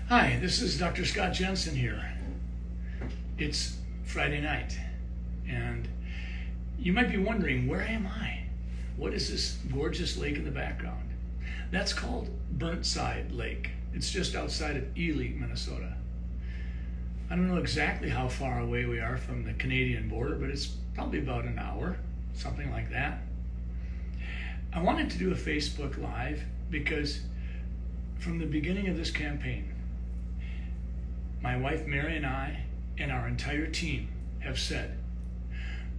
Hi, this is Dr. Scott Jensen here. It's Friday night, and you might be wondering, where am I? What is this gorgeous lake in the background? That's called Burnside Lake. It's just outside of Ely, Minnesota. I don't know exactly how far away we are from the Canadian border, but it's probably about an hour, something like that. I wanted to do a Facebook Live because from the beginning of this campaign, my wife Mary and I and our entire team have said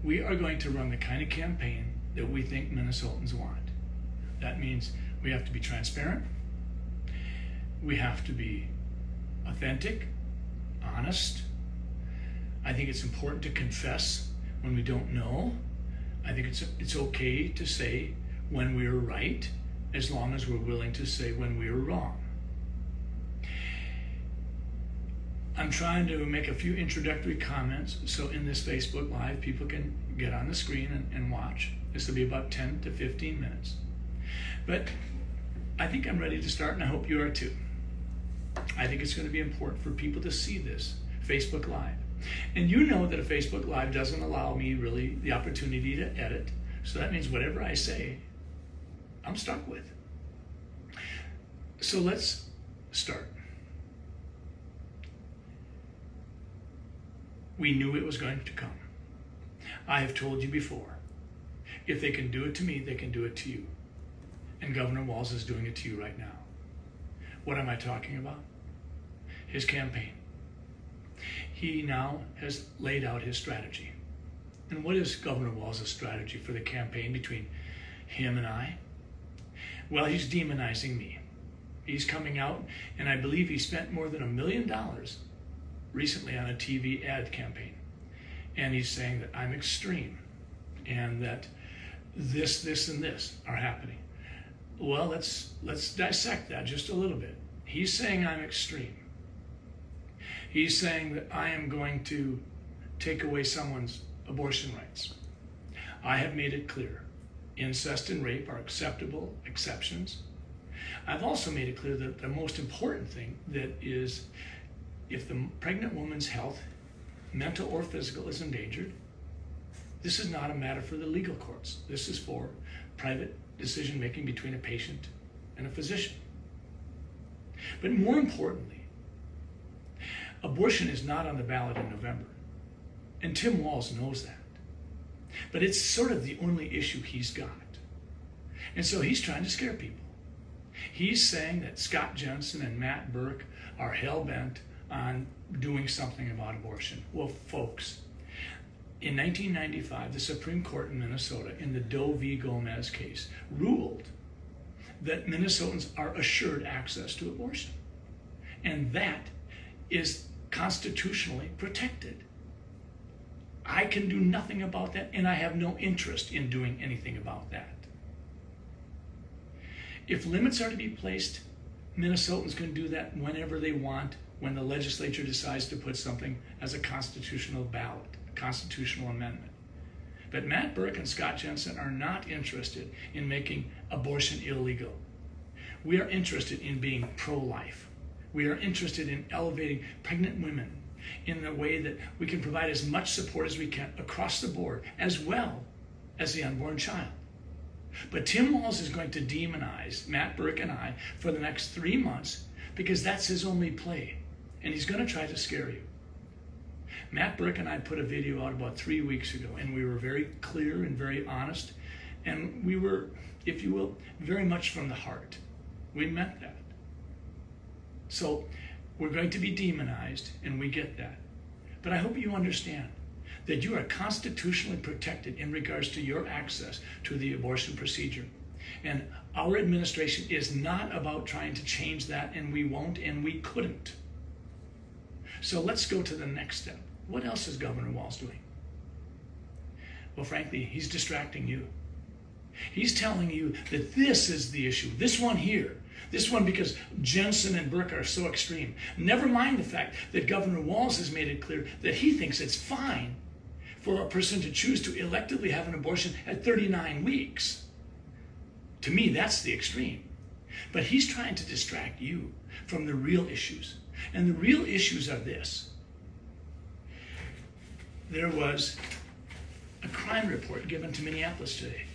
we are going to run the kind of campaign that we think Minnesotans want. That means we have to be transparent, we have to be authentic, honest. I think it's important to confess when we don't know. I think it's okay to say when we're right, as long as we're willing to say when we're wrong. I'm trying to make a few introductory comments so in this Facebook Live people can get on the screen and watch. This will be about 10 to 15 minutes. But I think I'm ready to start, and I hope you are too. I think it's going to be important for people to see this Facebook Live. And you know that a Facebook Live doesn't allow me really the opportunity to edit. So that means whatever I say, I'm stuck with. So let's start. We knew it was going to come. I have told you before, if they can do it to me, they can do it to you. And Governor Walz is doing it to you right now. What am I talking about? His campaign. He now has laid out his strategy. And what is Governor Walz's strategy for the campaign between him and I? Well, he's demonizing me. He's coming out, and I believe he spent more than $1 million recently on a TV ad campaign. And he's saying that I'm extreme and that this, and this are happening. Well, let's dissect that just a little bit. He's saying I'm extreme. He's saying that I am going to take away someone's abortion rights. I have made it clear. Incest and rape are acceptable exceptions. I've also made it clear that the most important thing that is, if the pregnant woman's health, mental or physical, is endangered, this is not a matter for the legal courts. This is for private decision-making between a patient and a physician. But more importantly, abortion is not on the ballot in November. And Tim Walz knows that. But it's sort of the only issue he's got. And so he's trying to scare people. He's saying that Scott Jensen and Matt Birk are hell-bent on doing something about abortion. Well, folks, in 1995, the Supreme Court in Minnesota, in the Doe v. Gomez case, ruled that Minnesotans are assured access to abortion. And that is constitutionally protected. I can do nothing about that, and I have no interest in doing anything about that. If limits are to be placed, Minnesotans can do that whenever they want, when the legislature decides to put something as a constitutional ballot, a constitutional amendment. But Matt Birk and Scott Jensen are not interested in making abortion illegal. We are interested in being pro-life. We are interested in elevating pregnant women in the way that we can provide as much support as we can across the board, as well as the unborn child. But Tim Walz is going to demonize Matt Birk and I for the next 3 months because that's his only play. And he's going to try to scare you. Matt Birk and I put a video out about 3 weeks ago, and we were very clear and very honest. And we were, if you will, very much from the heart. We meant that. So we're going to be demonized, and we get that. But I hope you understand that you are constitutionally protected in regards to your access to the abortion procedure. And our administration is not about trying to change that, and we won't, and we couldn't. So let's go to the next step. What else is Governor Walz doing? Well, frankly, he's distracting you. He's telling you that this is the issue, this one here. This one because Jensen and Birk are so extreme. Never mind the fact that Governor Walz has made it clear that he thinks it's fine for a person to choose to electively have an abortion at 39 weeks. To me, that's the extreme. But he's trying to distract you from the real issues. And the real issues are this. There was a crime report given to Minneapolis today.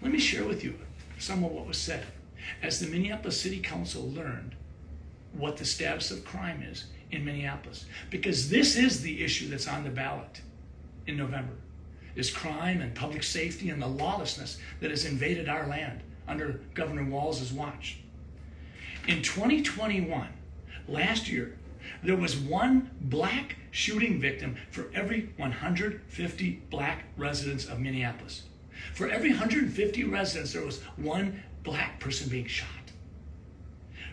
Let me share with you some of what was said. As the Minneapolis City Council learned what the status of crime is in Minneapolis, because this is the issue that's on the ballot in November, is crime and public safety and the lawlessness that has invaded our land under Governor Walz's watch. In 2021, last year, there was one black shooting victim for every 150 black residents of Minneapolis. For every 150 residents, there was one black person being shot.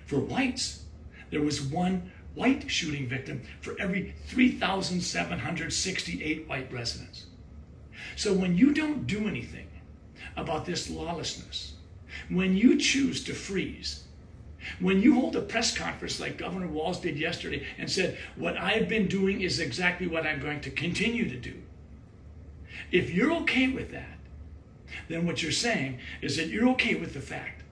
For whites, there was one white shooting victim for every 3,768 white residents. So when you don't do anything about this lawlessness, when you choose to freeze, when you hold a press conference like Governor Walz did yesterday and said, what I've been doing is exactly what I'm going to continue to do. If you're okay with that, then what you're saying is that you're okay with the fact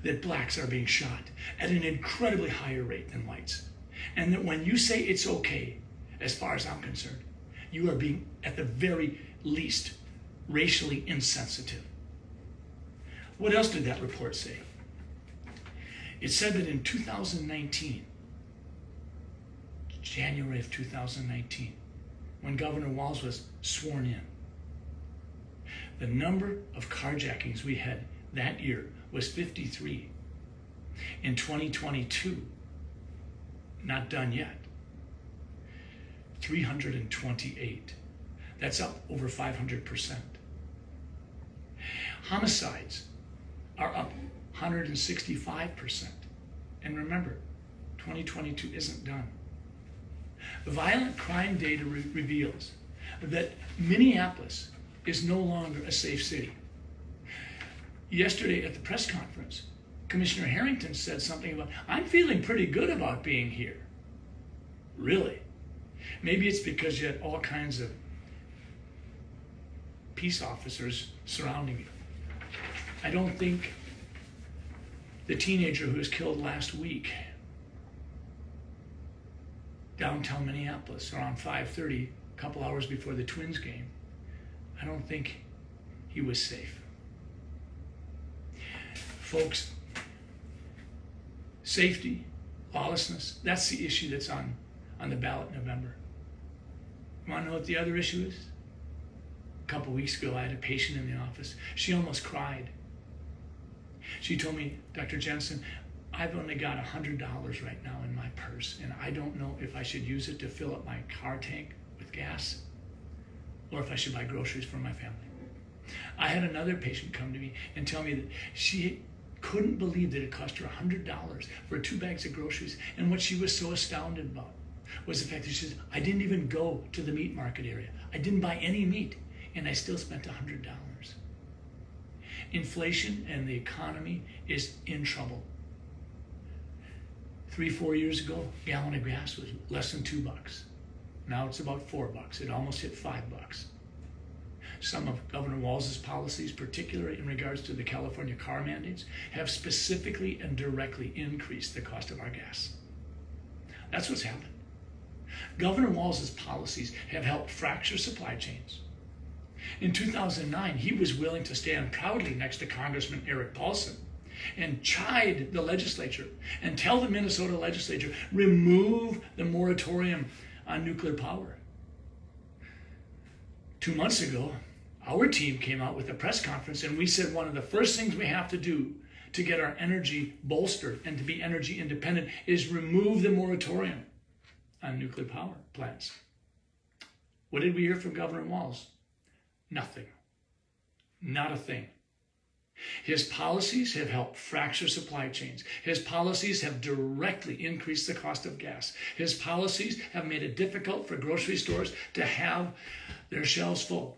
that blacks are being shot at an incredibly higher rate than whites. And that when you say it's okay, as far as I'm concerned, you are being, at the very least, racially insensitive. What else did that report say? It said that in 2019, January of 2019, when Governor Walz was sworn in, the number of carjackings we had that year was 53. In 2022, not done yet, 328. That's up over 500%. Homicides are up 165%. And remember, 2022 isn't done. The violent crime data reveals that Minneapolis is no longer a safe city. Yesterday at the press conference, Commissioner Harrington said something about, I'm feeling pretty good about being here. Really? Maybe it's because you had all kinds of peace officers surrounding you. I don't think the teenager who was killed last week downtown Minneapolis around 5:30, a couple hours before the Twins game, I don't think he was safe. Folks, safety, lawlessness, that's the issue that's on the ballot in November. You want to know what the other issue is? A couple weeks ago, I had a patient in the office. She almost cried. She told me, Dr. Jensen, I've only got $100 right now in my purse, and I don't know if I should use it to fill up my car tank with gas or if I should buy groceries for my family. I had another patient come to me and tell me that she couldn't believe that it cost her $100 for 2 bags of groceries, and what she was so astounded about was the fact that she said, I didn't even go to the meat market area. I didn't buy any meat, and I still spent $100. Inflation and the economy is in trouble. 3-4 years ago, a gallon of gas was less than $2. Now it's about $4. It almost hit $5. Some of Governor Walz's policies, particularly in regards to the California car mandates, have specifically and directly increased the cost of our gas. That's what's happened. Governor Walz's policies have helped fracture supply chains. In 2009, he was willing to stand proudly next to Congressman Eric Paulson and chide the legislature and tell the Minnesota legislature, remove the moratorium on nuclear power. 2 months ago, our team came out with a press conference and we said one of the first things we have to do to get our energy bolstered and to be energy independent is remove the moratorium on nuclear power plants. What did we hear from Governor Walz? Nothing. Not a thing. His policies have helped fracture supply chains. His policies have directly increased the cost of gas. His policies have made it difficult for grocery stores to have their shelves full.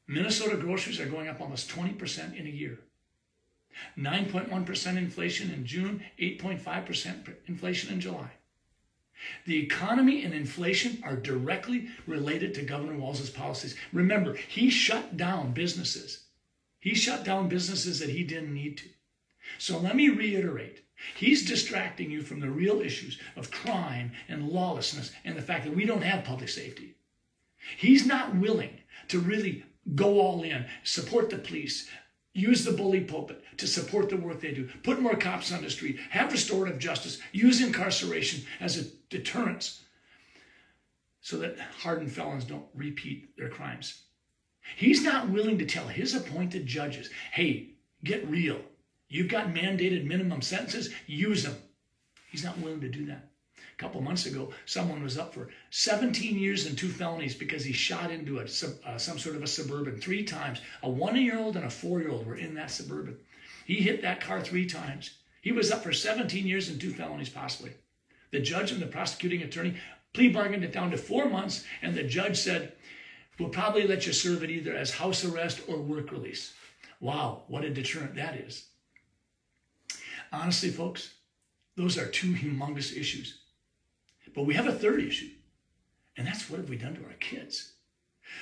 Minnesota groceries are going up almost 20% in a year. 9.1% inflation in June, 8.5% inflation in July. The economy and inflation are directly related to Governor Walz's policies. Remember, he shut down businesses. He shut down businesses that he didn't need to. So let me reiterate. He's distracting you from the real issues of crime and lawlessness and the fact that we don't have public safety. He's not willing to really go all in, support the police, use the bully pulpit to support the work they do, put more cops on the street, have restorative justice, use incarceration as a deterrence so that hardened felons don't repeat their crimes. He's not willing to tell his appointed judges, hey, get real. You've got mandated minimum sentences, use them. He's not willing to do that. A couple months ago, someone was up for 17 years and 2 felonies because he shot into some sort of a Suburban 3 times. A 1-year-old and a 4-year-old were in that Suburban. He hit that car 3 times. He was up for 17 years and 2 felonies possibly. The judge and the prosecuting attorney plea bargained it down to 4 months, and the judge said, we'll probably let you serve it either as house arrest or work release. Wow, what a deterrent that is. Honestly, folks, those are 2 humongous issues. But we have a third issue, and that's what have we done to our kids?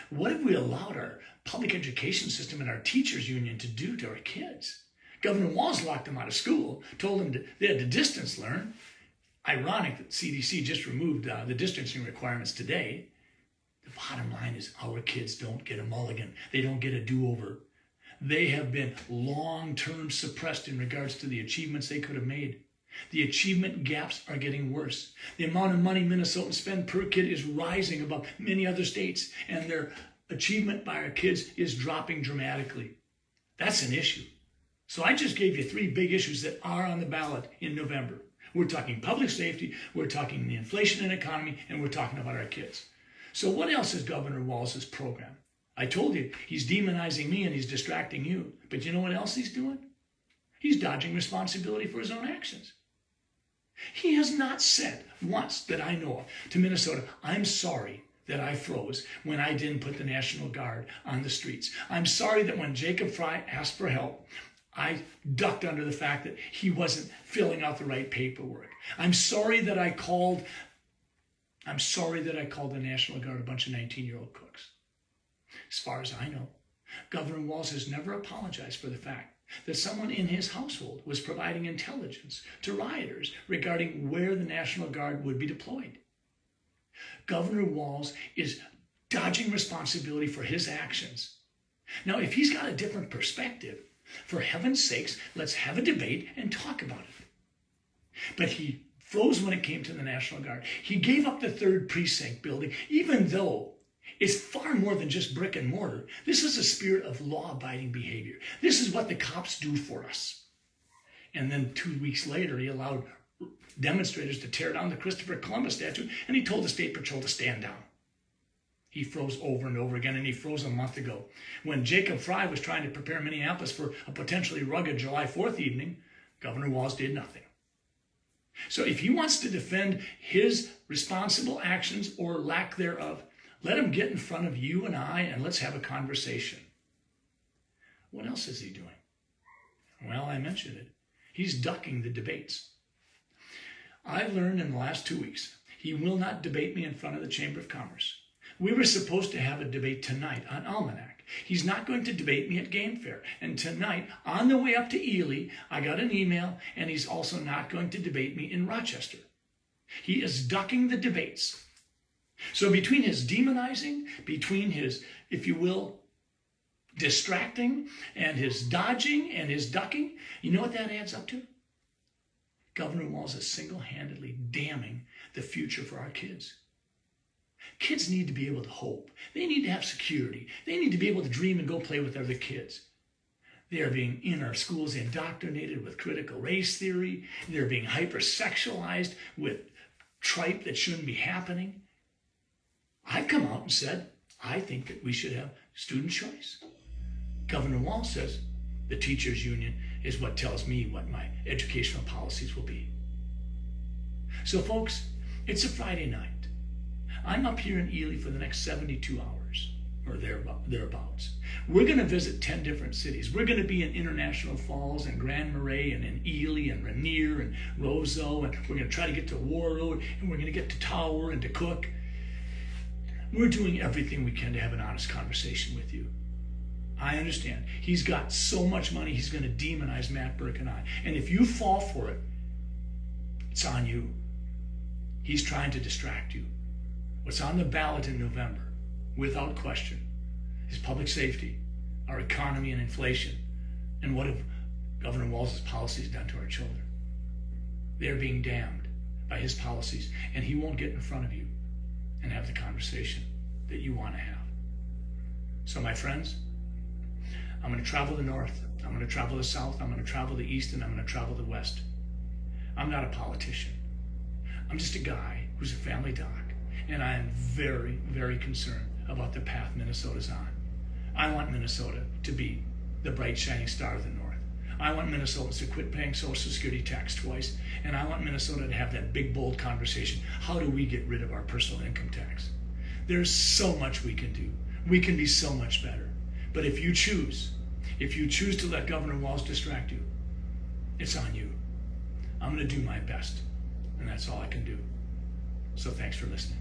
What have we allowed our public education system and our teachers union to do to our kids? Governor Walz locked them out of school, told them they had to distance learn. Ironic that CDC just removed the distancing requirements today. The bottom line is our kids don't get a mulligan. They don't get a do-over. They have been long-term suppressed in regards to the achievements they could have made. The achievement gaps are getting worse. The amount of money Minnesotans spend per kid is rising above many other states, and their achievement by our kids is dropping dramatically. That's an issue. So I just gave you 3 big issues that are on the ballot in November. We're talking public safety, we're talking the inflation and economy, and we're talking about our kids. So what else is Governor Walz's program? I told you, he's demonizing me and he's distracting you. But you know what else he's doing? He's dodging responsibility for his own actions. He has not said once that I know of to Minnesota, I'm sorry that I froze when I didn't put the National Guard on the streets. I'm sorry that when Jacob Fry asked for help, I ducked under the fact that he wasn't filling out the right paperwork. I'm sorry that I called the National Guard a bunch of 19-year-old crooks. As far as I know, Governor Walz has never apologized for the fact that someone in his household was providing intelligence to rioters regarding where the National Guard would be deployed. Governor Walz is dodging responsibility for his actions. Now, if he's got a different perspective, for heaven's sakes, let's have a debate and talk about it. But he froze when it came to the National Guard. He gave up the 3rd precinct building, even though it's far more than just brick and mortar. This is a spirit of law-abiding behavior. This is what the cops do for us. And then 2 weeks later, he allowed demonstrators to tear down the Christopher Columbus statue, and he told the State Patrol to stand down. He froze over and over again, and he froze a month ago. When Jacob Fry was trying to prepare Minneapolis for a potentially rugged July 4th evening, Governor Walz did nothing. So if he wants to defend his responsible actions or lack thereof, let him get in front of you and I, and let's have a conversation. What else is he doing? Well, I mentioned it. He's ducking the debates. I've learned in the last 2 weeks, he will not debate me in front of the Chamber of Commerce. We were supposed to have a debate tonight on Almanac. He's not going to debate me at Game Fair. And tonight, on the way up to Ely, I got an email, and he's also not going to debate me in Rochester. He is ducking the debates. So between his demonizing, between his, if you will, distracting, and his dodging and his ducking, you know what that adds up to? Governor Walz is single-handedly damning the future for our kids. Kids need to be able to hope. They need to have security. They need to be able to dream and go play with other kids. They are being, in our schools, indoctrinated with critical race theory. They're being hypersexualized with tripe that shouldn't be happening. I've come out and said, I think that we should have student choice. Governor Walz says, the teachers union is what tells me what my educational policies will be. So folks, it's a Friday night. I'm up here in Ely for the next 72 hours, or thereabouts. We're going to visit 10 different cities. We're going to be in International Falls and Grand Marais and in Ely and Rainier and Roseau, and we're going to try to get to War Road, and we're going to get to Tower and to Cook. We're doing everything we can to have an honest conversation with you. I understand. He's got so much money, he's going to demonize Matt, Birk, and I. And if you fall for it, it's on you. He's trying to distract you. What's on the ballot in November, without question, is public safety, our economy and inflation, and what have Governor Walz's policies done to our children. They're being damned by his policies, and he won't get in front of you and have the conversation that you want to have. So my friends, I'm going to travel the north, I'm going to travel the south, I'm going to travel the east, and I'm going to travel the west. I'm not a politician. I'm just a guy who's a family doc, and I am very, very concerned about the path Minnesota's on. I want Minnesota to be the bright shining star of the north. I want Minnesotans to quit paying Social Security tax twice, and I want Minnesota to have that big, bold conversation. How do we get rid of our personal income tax? There's so much we can do. We can be so much better. But if you choose to let Governor Walz distract you, it's on you. I'm going to do my best, and that's all I can do. So thanks for listening.